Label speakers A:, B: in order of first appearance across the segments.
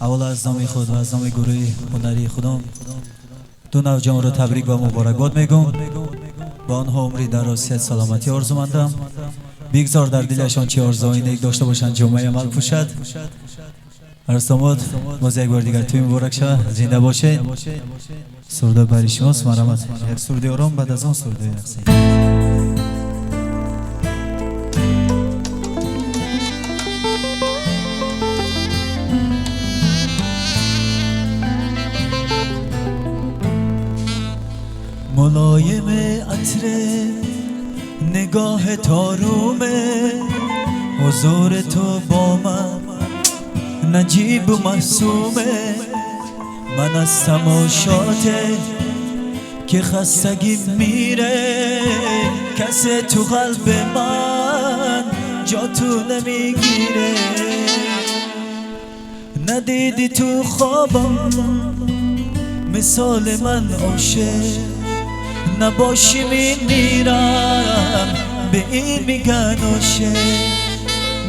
A: اول از نام خود و از نام گروه هنری خودم دو نوجوان را تبریک و مبارکباد میگم. با آنها عمری دراز، صحت، سلامتی آرزومندم. بگذار در دلشان چه آرزوهایی نیک داشته باشند، جامعه عمل پوشد. ارسامات باز یک بار دیگر توی مبارک شود، زنده باشید. سرده برای شماست، مرحمت. یک سرده آرام، بعد از آن سرده یقصی. ملایم عطر نگاه تارومه، حضور تو با من نجیب و محسومه. من از تماشاته که خستگی میره، کسی تو قلب من جا تو نمیگیره. ندیدی تو خوابم مثال من عاشق، نباشی میمیرم به این میگن عاشق.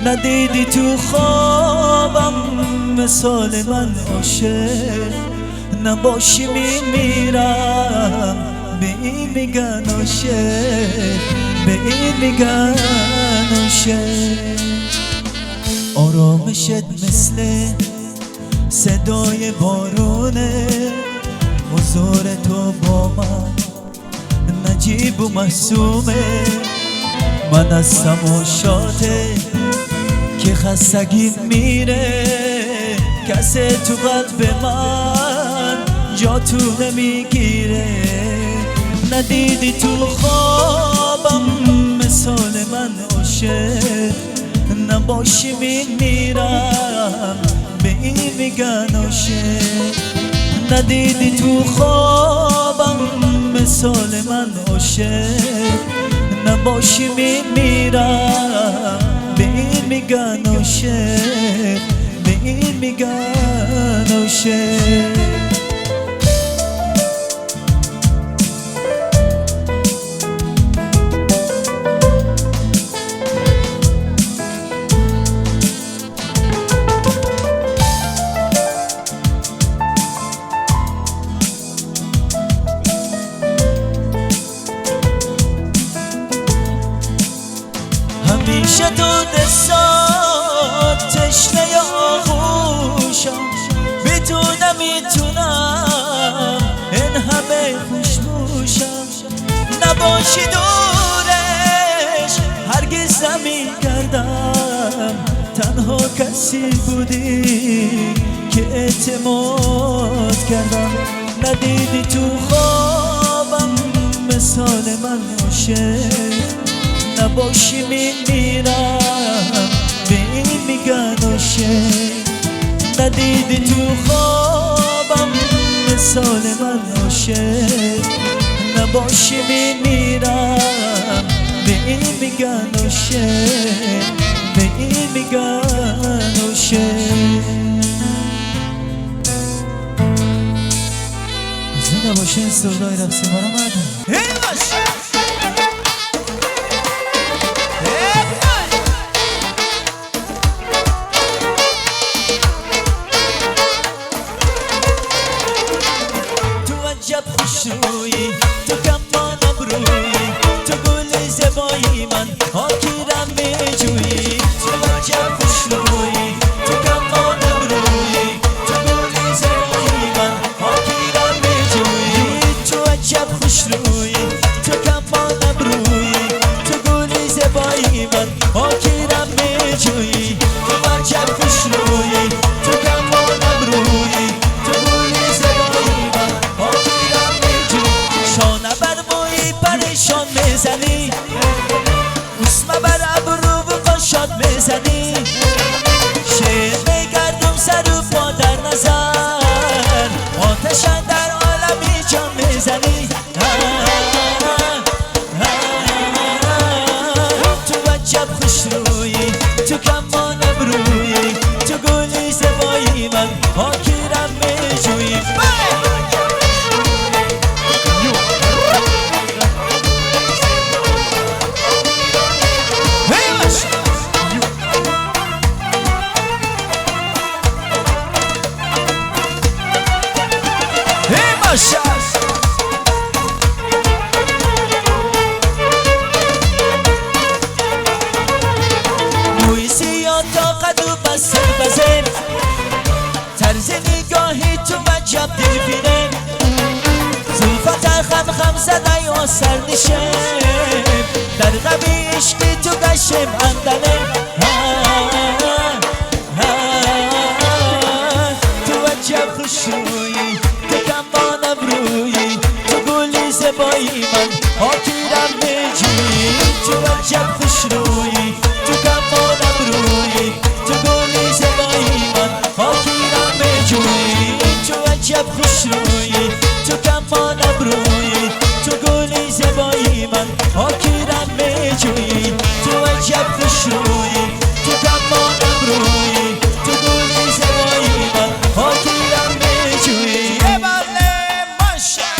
A: ندیدی تو خوابم مثال من عاشق، نباشی میمیرم به این میگن عاشق، به این میگن عاشق. آرامشت مثل صدای بارونه، حضور تو با من نجیب و محسومه. من از تماشاته که خستگی میره، کسی تو قلب من جا تو نمیگیره. ندیدی تو خوابم مثال من عاشق، نباشی میمیرم به این میگن عاشق. ندیدی تو خوابم مثال من عاشق، نباشی میمیرم به این میگن عاشق، به این میگن عاشق. همیشه تو دستات تشنه آغوشم، بی تو نمیتونم این همه خوشبوشم. نباشی دورش هرگز نمیگردم، تنها کسی بودی که اعتماد کردم. ندیدی تو خوابم مثال من عاشق، نباشی میمیرم به این میگن عاشق. ندیدی تو خوابم مثال من عاشق، نباشی میمیرم به این میگن عاشق، به این میگن عاشق. زنده باشین سردای رقصی مرحمت. خوشرویی تو کمان ابرویی، تو گل زبایی من حاکیرم میجویی. تو عجب خوشرویی تو کمان ابرویی، تو گل زبایی من حاکیرم میجویی. تو عجب خوشرویی تو کمان ابرویی، تو گل زبایی من حاکیرم میجویی. تو عجب خوشرویی تو کمان ابرویی، تو گل زبایی من حاکیرم شانه بر موی پریشان میزنی، اسمه بر ابرو و قشاد میزنی. شعر میگردم سر و پا در نظر، آتشن در عالمی جان میزنی. تو عجب خوشرویی تو کمان ابرویی، تو گلی زبایی من حاکیرم میجویی. موی سیاه تا قد و بسته بزن طرز نگاهی تو وجب دلفینه زلفت خم خم زده یا سر نشم در غم عشقی تو گشم اندنه تو وجب خوش روی تو کمانم روی تو گلی زبایی من آکیرم نجوی تو وجب خوش روی تو کمانم روی تو گلی زبایی من آکیرم نجوی تو وجب خوش روی تو کمانم روی تو گلی زبایی من آکیرم نجوی تو وجب خوش روی تو کمانم روی تو گلی زبایی من آکیرم نجوی بله ماشا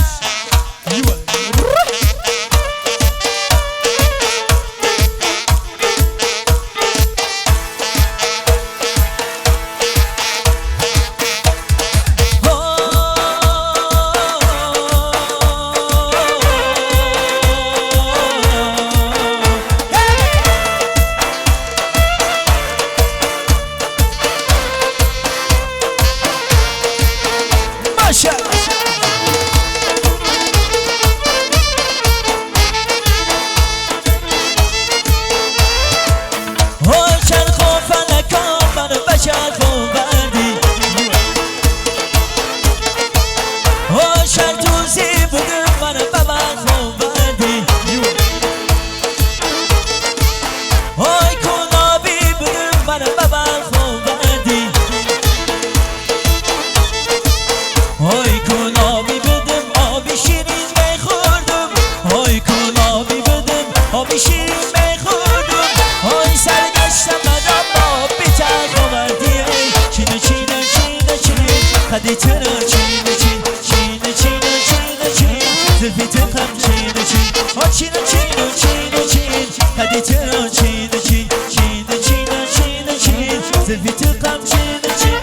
A: خدی تنو چینه چین چینه چینه چینه چین زلفی تقم چینه چین چینه چینه چینه چین خدی تنو چینه چین چینه چینه چینه چین زلفی تقم چینه چین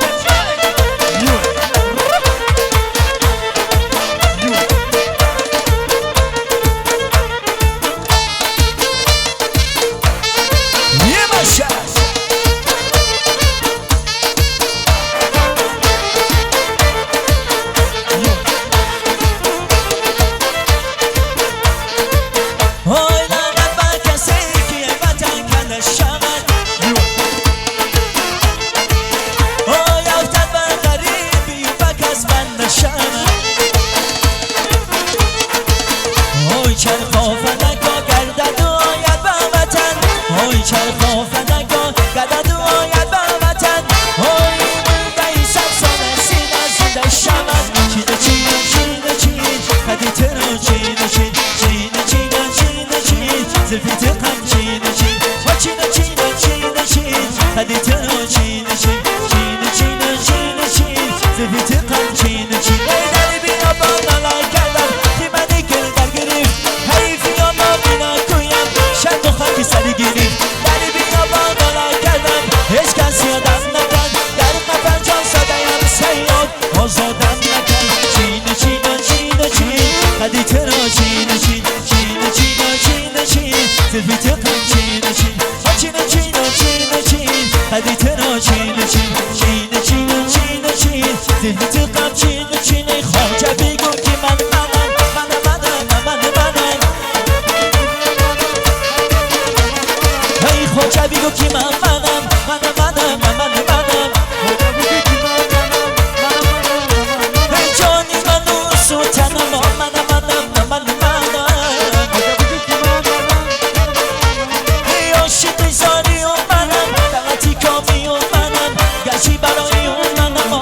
A: برای اون منم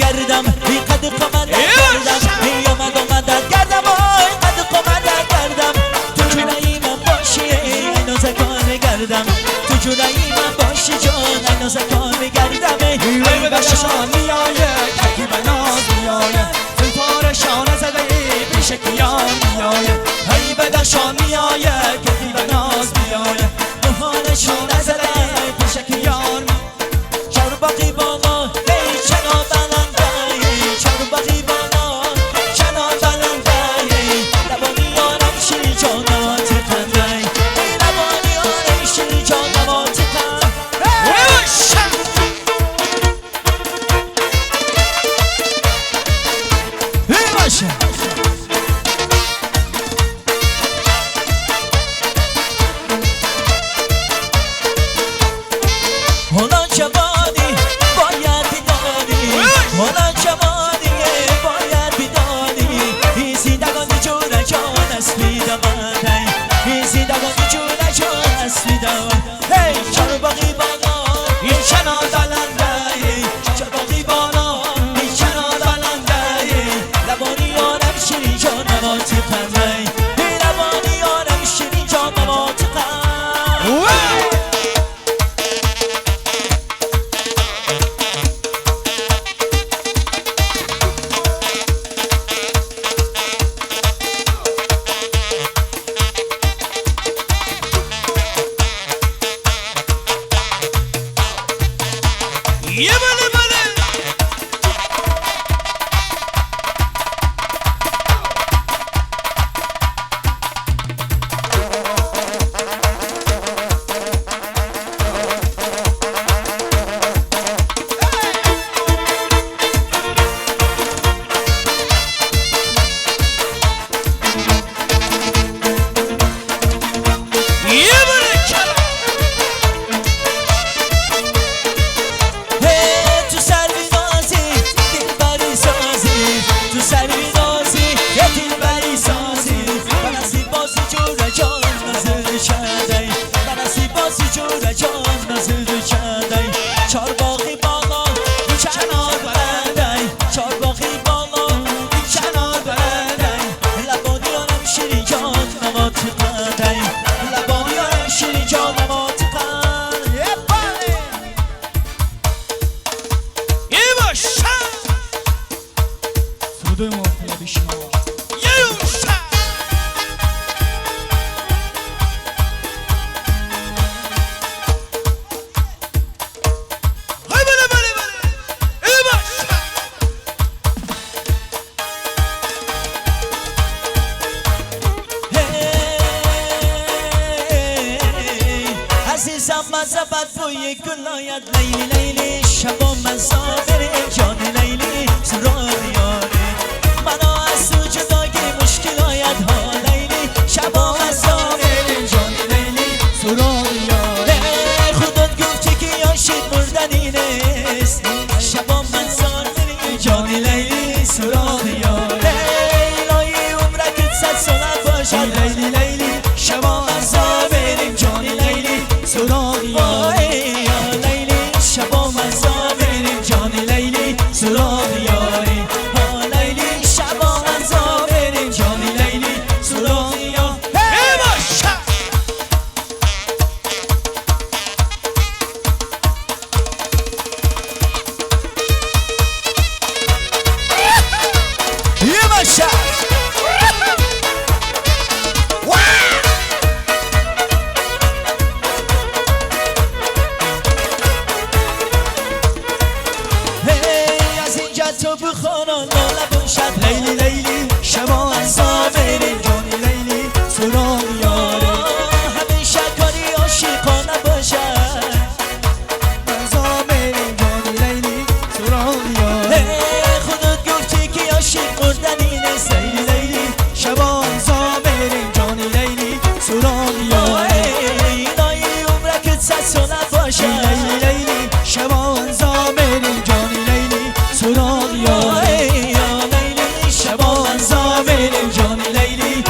A: گردم بی قد قامت گردم بی آمدت گردم آی قد قامت گردم تو جورایی من باشی ای نازکان گردم تو جورایی من باشی جان ای نازکان گردم
B: ای بدشان میایه ککی بناز میایه سلطار شانه زده ای پیش کیان میایه
A: ای بدشان میایه ککی بناز میایه نهان شانه زده پیش کیان چرباقی بالا ای چنا بلنده چرباقی بالا چنا بلنده لبانی آرم شیری جانوات خنده ای لبانی آرم شیری جانوات خنده باشه حالا جوانی باید بیدانی حالا جوانی باید بیدانی این زندگانی جور جان است بیدوانی این زندگانی جور جان است بیدوانی هی چرباقی بالا این چنان دلنده چرباقی بالا این چنان دلنده لبانی آرم شیرین جان نواتی خنده لبانی آرم شیرین جان نواتی خنده
B: یه بله بله
A: چارباقی بالا چنار برنده چارباقی بالا چنار برنده لبانی آرم شیرین جان نمات قنده لبانی آرم شیرین جان نمات قنده
B: یه باشه سوده مافیا بشنو یه باشه
A: عزیزم مذهبت بوی گل آید لیلی لیلی شبا مزابر جان لیلی سرار یاره منا از تو جداگی مشکل آید ها لیلی شبا مزابر جان لیلی سرار یاره خودت گفتی که یاشید مردنی نیست شبا مزابر جان لیلی سرار یاره الهی عمرکت 100 ساله باشد لیلی لیلی شبا مزابر جان لیلی سراغ یاری یا لیلی شبا مزا بریم جان لیلی سراغ یاری ها لیلی شبا مزا بریم جان لیلی سراغ یاری یه باشه تو بخوران لاله باشد لیلی لیلی شما ازا بریم جانی لیلی سراغ یاره همیشه کاری عاشقانه باشد ازا بریم جانی لیلی سراغ یاره خودت گفتی که عاشق مردنی نیست لیلی لیلی شما ازا بریم جانی لیلی سراغ یاره الهی عمرکت 100 ساله باشد لیلی لیلی شما ازا بریم جانی لیلی سراغ یا لیلی شبا ازا بریم جان لیلی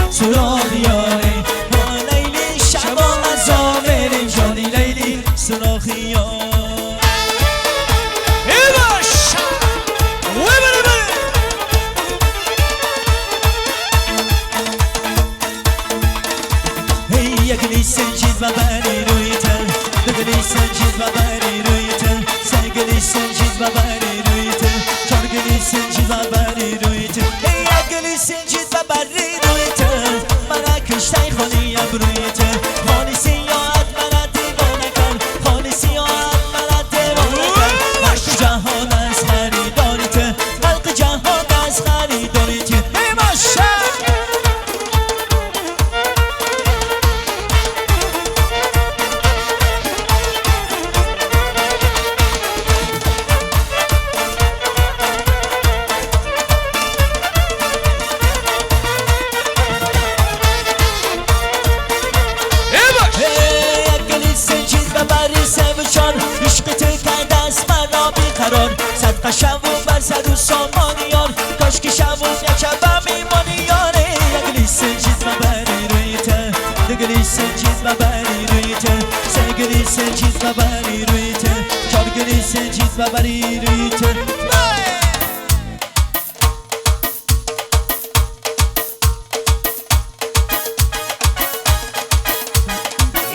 A: گلی سنجید و بری روی تو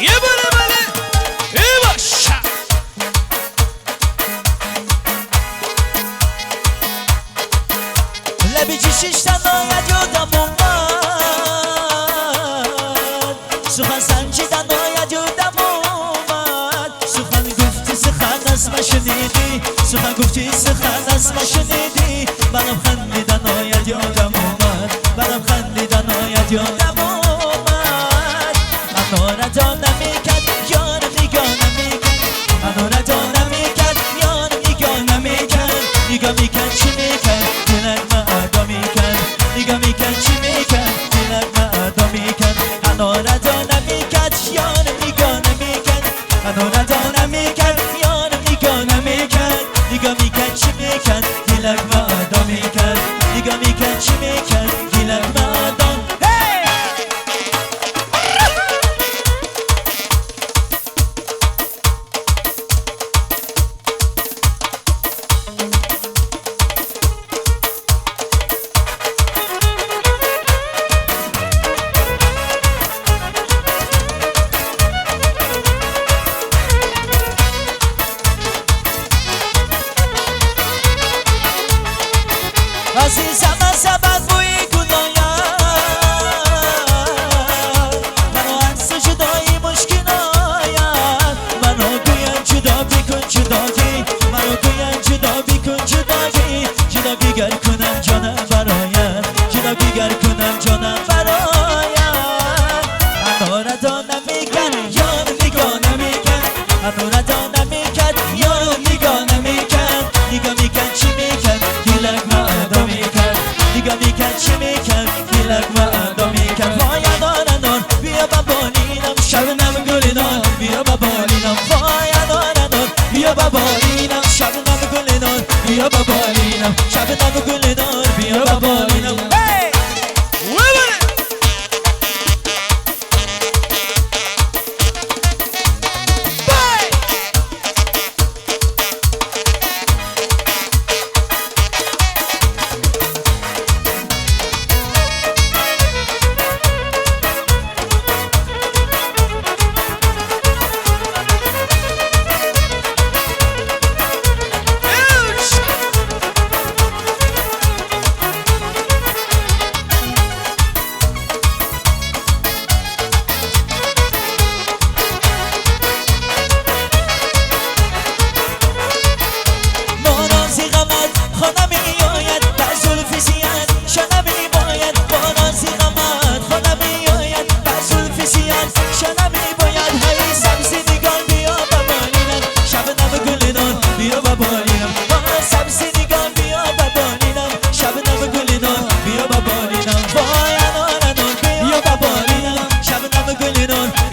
B: یه بله بله ای باشا
A: لبی چشش تنهایت یادم اومد سخن سنجی تنهایت یادم اومد سخن گفتی سخن از ما شنیدی سخن گفتی سخن از ما شنیدی منم خندیدن آید یادم اومد منم خندیدن آید یادم اومد من ردا نمیکرد یارم نگاه نمیکرد من ردا نمیکرد یارم نگاه نمیکرد نگاه میکرد چی میکرد دلک معدا میکرد نگاه میکرد چی میکرد دلک معدا میکرد من ردا نمیکرد یارم نگاه نمیکرد من ردا نمیکرد یارم نگاه نمیکرد نگاه میکرد چی میکرد دلک معدا میکرد نگاه میکرد چی میکرد دلک معدا عزیزم از سبت بوی گنایم منو عکس جدایی مشکل آیم منو گویم جدا بیکن جدایی منو گویم جدا بیکن جدایی جدا بیگر کنم جانم برایم جدا بیگر کنم جانم برایم منو ردا نمیکرد یارم نگاه نمیکرد منو ردا نمیکرد یارم نگاه نمیکرد نگاه میکرد چی میکرد دلک معدا میکرد نگاه میکرد چی میکرد دلک معدا میکرد وای انار انار بیا ببالینم شبنم گلنار بیا ببالینم وای انار انار بیا ببالینم شبنم گلنار بیا ببالینم شبنم گلنار بیا ببالینم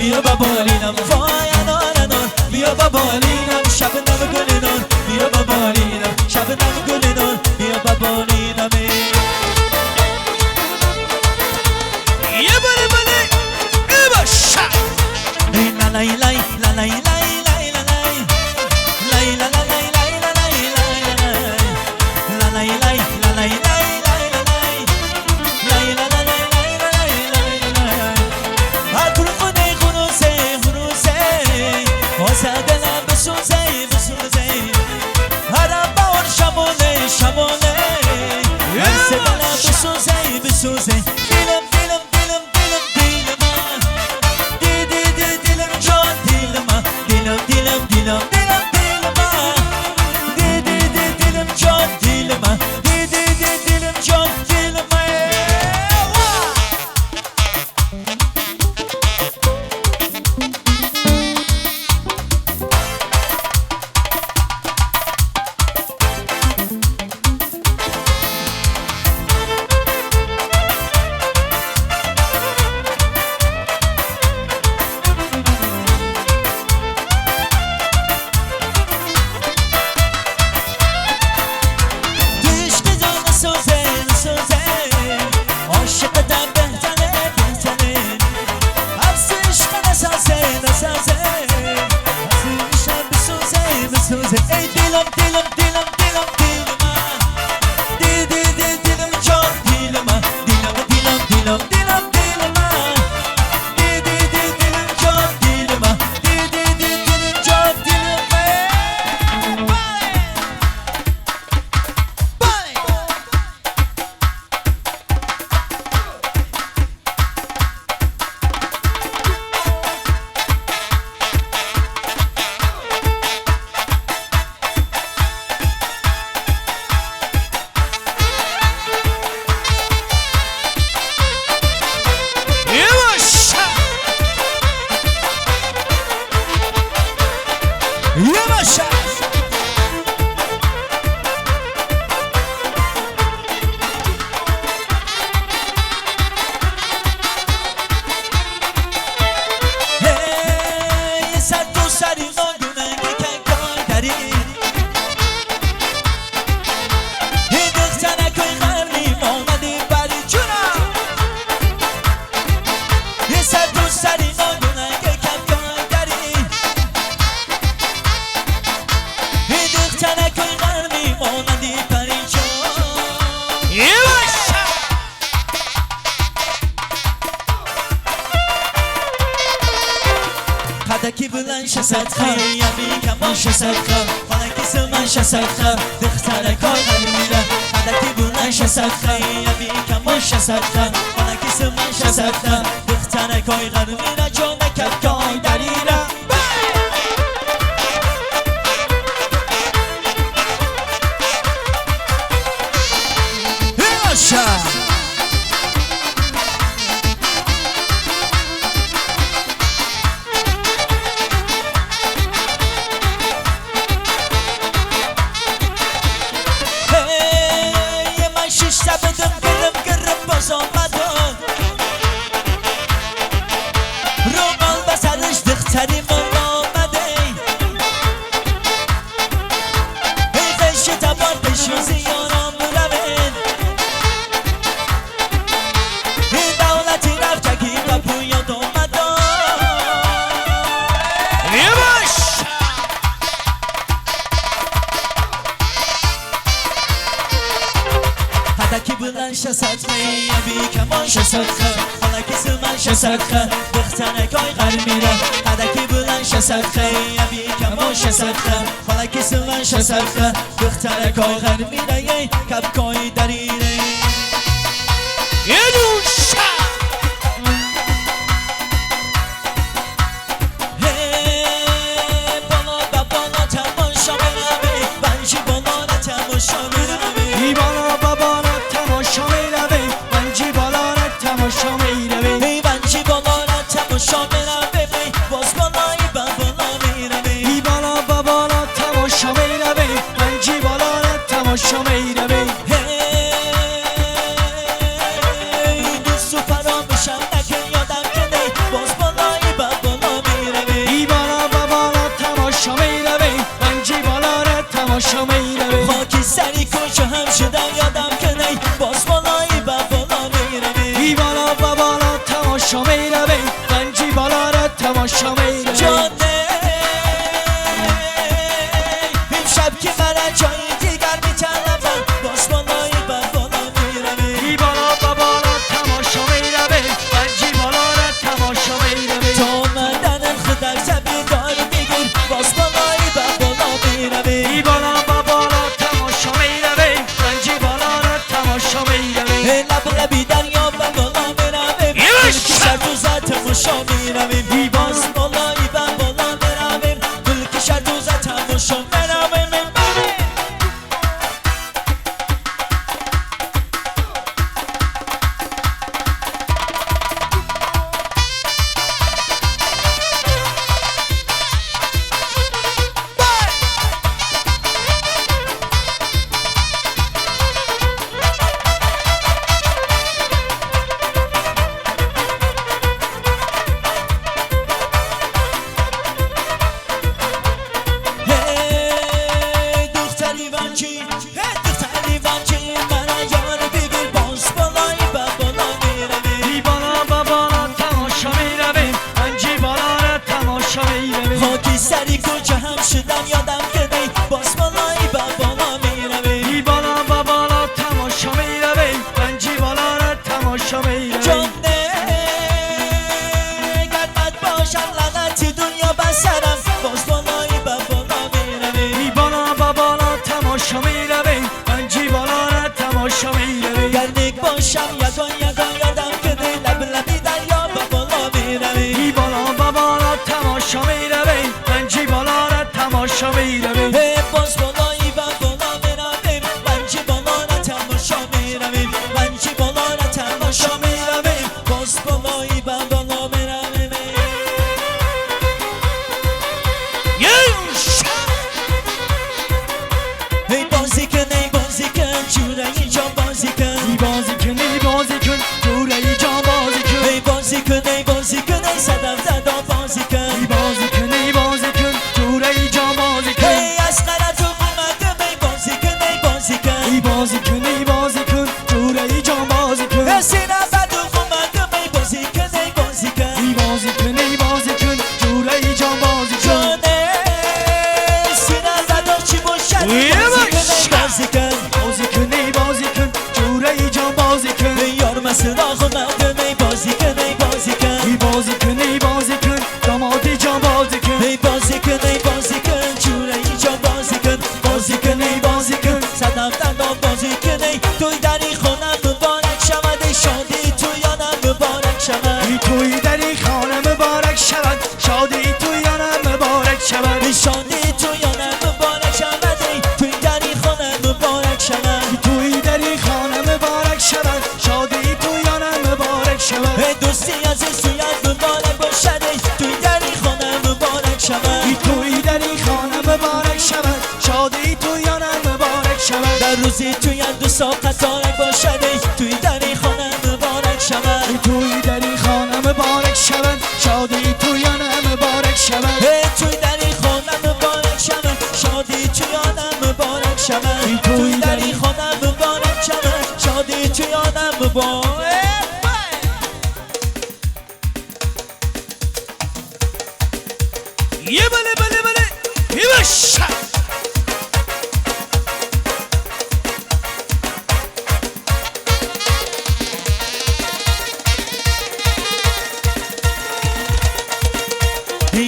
A: بیا ببالینم وای انار انار بیا ببالینم شبنم گلنار بیا ببالینم شبنم گلنار بیا ببالینم
B: یه بله بله ای باشا
A: لای لای لای لای لای لای لای لای دلم بسوزه بسوزه هرم باور شمونه شمونه دست دلم بسوزه بسوزه دیلم دیلم دیلم دیلم دیلم دی دی دی دیلم جان دیلم دیلم دیلم دیلم دیلم دیلم دی دی دی دیلم جان دیلم دی دی دی دیلم جان دیلم میسوزه ای دلم دلم دلم دلم دل من دل دل دل دلم جان دل من دلم دلم دلم دلم دل من دل دل دل دلم جان دل من دل دل دل دلم جان دل من Yavaşça Hey, ser tu sari nonguna ngeken koydari Hidik sana koy qarni momadi bari juna Ser tu sari nonguna ngeken koydari Hidik sana koy qarni momadi bari juna Yavaşça Qadaki bilan shasadqa Yami kamon shasadqa Falaki silman shasadqa Dixtara koy qarmira Qadaki bilan shasadqa Yami kamon shasadqa Falaki silman shasadqa Dixtara koy qarmira Jona kap koy darira Yavaşça Sabedim gülüm gırıp bozulmadım Romal basarıştık terim olmadı Ey feşi tabar peşi ziyanım bıravin Ey davleti rafçaki kapıya dolmadım Yavaş Qadaki bilan shasadqa Yabi kamon shasadqa Falaki silman shasadqa Dixtara koy qarmira Qadaki bilan shasadqa Yabi kamon shasadqa Falaki silman shasadqa Dixtara koy qarmira Yey kap koy darire Yedusha Hey bana da bana tamasha meravi Banji bana da tamasha meravi
B: ای بالا بابانا تماشا میروی بنجی بالا تماشا میروی
A: ای بنجی بالا تماشا میروی باز بالایی بالا میروی
B: ای بالا بابانا تماشا میروی بنجی بالا تماشا میروی
A: هی دوست و فراموشم نکن یادم کنی باز بالایی بالا میروی
B: ای بالا بابانا تماشا میروی بنجی بالا تماشا میروی
A: خاکی سری کجا هم شدم یادم کنی باز بالایی بالا میروی
B: ای بالا بابانا تماشا میروی بنجی بالا تماشا میروی
A: جانه امشب که من جای دیگر میطلبم باز بالایی بالا میروی
B: ای بالا بابانا تماشا میروی بنجی بالا تماشا میروی
A: تو آمدن خودت زبی دار بگیر باز بالایی بالا میروی
B: ای بالا بابانا تماشا میروی بنجی بالا تماشا میروی
A: لب لبی دریا بالا میرویم شر تو زد تماشا میرویم باز بالایی بالا میرویم گل که شر تو زد تماشا میرویم باشم یگان یادم بده لب لبی دریا با بالا میروی
B: ای بالا با بالا تماشا میروی من جی بالا را تماشا میروی
A: باز بالایی با بالا میرویم من جی بالا را تماشا میرویم من جی بالا را تماشا میرویم باز بالایی با بالا میرویم ای بازی کن جوره اینجا بازی کن
B: ای بازی کن جوره ای جان بازی کن
A: ای بازی کن ای صدف زدا بازی کن
B: ای بازی کن جوره ای جان بازی کن
A: ای از قرارتون اومدم ای بازی کن
B: ای بازی کن جوره ای جان بازی کن
A: سینه بدون اومدم ای بازی کن
B: ای بازی کن جوره ای جان بازی کن
A: جانه سینه زدا چی باشد
B: بازی کن جوره ای جان بازی کن
A: یار مسراخ اومدم ای بازی کن
B: ای بازی کن دامادی جان بازی کن
A: ای بازی کن جوره اینجا بازی کن ای بازی کن صدم دندان بازی کن ای توی دری خونم مبارک شود ای شادی تو یانم مبارک شود
B: ای توی در این خانه مبارک شود شادی تو یانم مبارک شود
A: ای شادی تو یانم مبارک شود ای توی دری خونم مبارک شود
B: ای توی در این خانه مبارک شود شادی تو یانم مبارک شود
A: ای دوستی از سویت مبارک باشد ای توی دری خونم مبارک شود
B: ای توی در این خانه مبارک شود شادی تو یانم مبارک شود
A: در روزی توی دو ساقت آرک باشد ای توی دری خونم مبارک شود
B: ای توی در این خانه مبارک شود شادی تو یانم مبارک شود
A: ای توی دری خونم مبارک شود شادی توی یانم مبارک شود توی دری خونم مبارک شود شادی توی یانم مبارک
B: یه بله یه بشه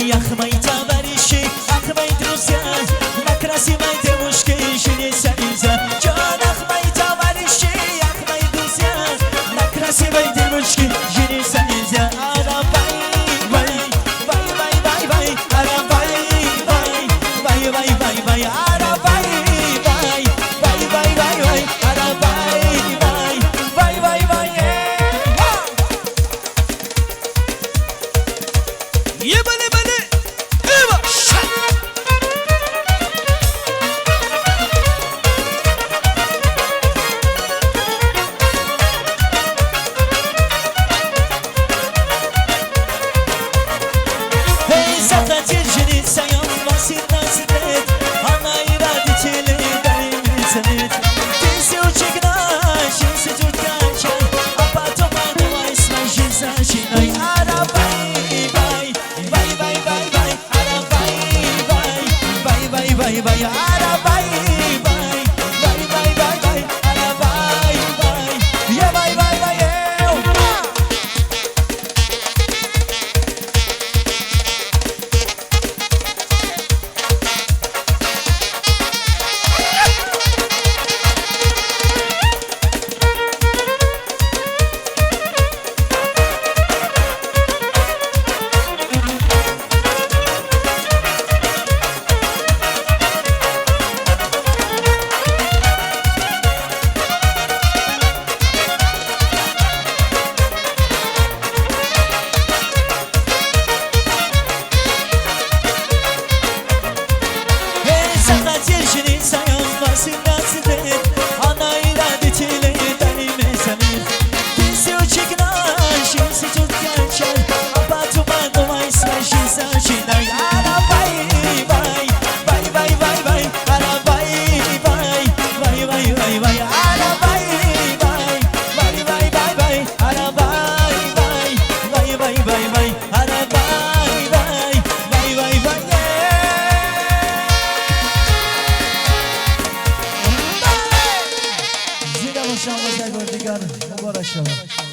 A: Yakmayı tavarişi, yakmayı drusyan Nakrasi mayde muşki, şini senize Can yakmayı tavarişi, yakmayı drusyan Nakrasi mayde muşki, şini senize Arabay, vay, vay, vay, vay, vay Arabay, vay, vay, vay, vay, vay Arabay, vay, vay, vay, vay, vay Arabay, vay, vay, vay, vay
B: یه بله یه بشه
A: Hey sakatır jini sayan vasir nasidet Ana iradi çeli benim senet Tinsi uçigna şinsi tutkaçan Apa topanı va isma şinsa şinay Arabay bay Bay bay bay bay Arabay bay Bay bay bay bay Arabay bay Bay bay bay bay Arabay bay Ya bay bay bay
B: شما مبارک شما